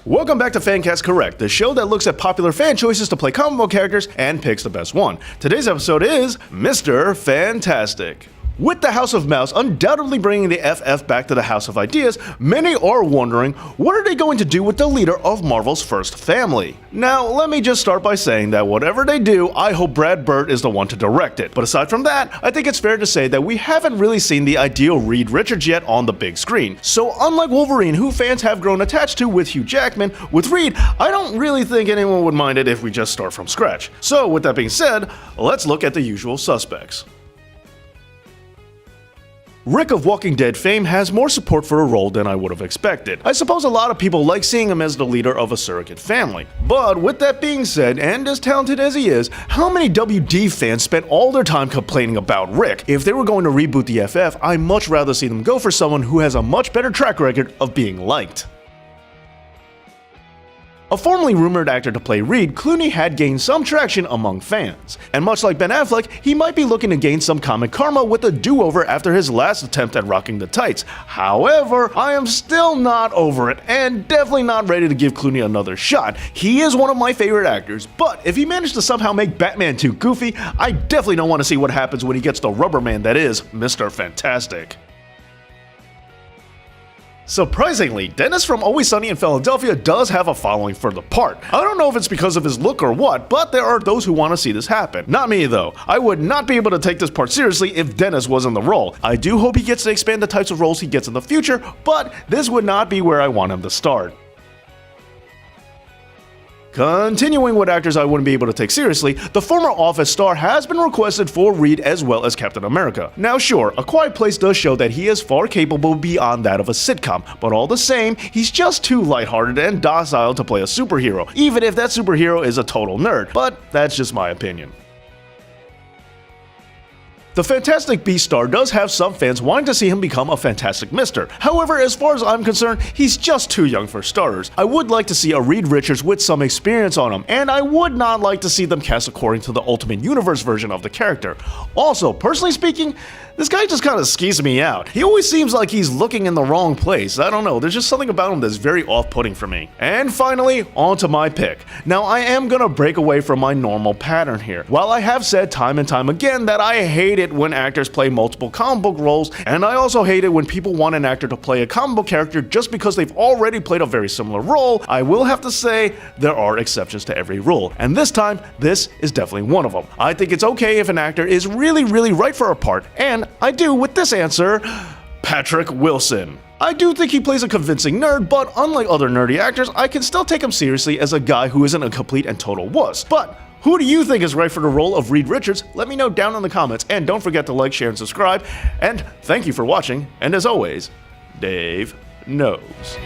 Welcome back to Fancast Correct, the show that looks at popular fan choices to play comic book characters and picks the best one. Today's episode is Mr. Fantastic. With the House of Mouse undoubtedly bringing the FF back to the House of Ideas, many are wondering, what are they going to do with the leader of Marvel's first family? Now, let me just start by saying that whatever they do, I hope Brad Bird is the one to direct it. But aside from that, I think it's fair to say that we haven't really seen the ideal Reed Richards yet on the big screen. So unlike Wolverine, who fans have grown attached to with Hugh Jackman, with Reed, I don't really think anyone would mind it if we just start from scratch. So with that being said, let's look at the usual suspects. Rick of Walking Dead fame has more support for a role than I would have expected. I suppose a lot of people like seeing him as the leader of a surrogate family. But with that being said, and as talented as he is, how many WD fans spent all their time complaining about Rick? If they were going to reboot the FF, I'd much rather see them go for someone who has a much better track record of being liked. A formerly rumored actor to play Reed, CLOONEY had gained some traction among fans. And much like Ben Affleck, he might be looking to gain some comic karma with a do-over after his last attempt at rocking the tights. However, I am still not over it, and definitely not ready to give CLOONEY another shot. He is one of my favorite actors, but if he managed to somehow make Batman too goofy, I definitely don't want to see what happens when he gets the rubber man that is Mr. Fantastic. Surprisingly, Dennis from Always Sunny in Philadelphia does have a following for the part. I don't know if it's because of his look or what, but there are those who want to see this happen. Not me though. I would not be able to take this part seriously if Dennis was in the role. I do hope he gets to expand the types of roles he gets in the future, but this would not be where I want him to start. Continuing with actors I wouldn't be able to take seriously, the former Office star has been requested for Reed as well as Captain America. Now sure, A Quiet Place does show that he is far capable beyond that of a sitcom, but all the same, he's just too lighthearted and docile to play a superhero, even if that superhero is a total nerd, but that's just my opinion. The Fantastic Beast star does have some fans wanting to see him become a Fantastic Mister. However, as far as I'm concerned, he's just too young for starters. I would like to see a Reed Richards with some experience on him, and I would not like to see them cast according to the Ultimate Universe version of the character. Also, personally speaking, this guy just kind of skeeves me out. He always seems like he's looking in the wrong place. I don't know, there's just something about him that's very off-putting for me. And finally, on to my pick. Now, I am gonna break away from my normal pattern here. While I have said time and time again that I hate it when actors play multiple comic book roles, and I also hate it when people want an actor to play a comic book character just because they've already played a very similar role, I will have to say there are exceptions to every rule. And this time, this is definitely one of them. I think it's okay if an actor is really right for a part, and I do with this answer, Patrick Wilson. I do think he plays a convincing nerd, but unlike other nerdy actors, I can still take him seriously as a guy who isn't a complete and total wuss. But who do you think is right for the role of Reed Richards? Let me know down in the comments, and don't forget to like, share, and subscribe. And thank you for watching, and as always, Dave knows.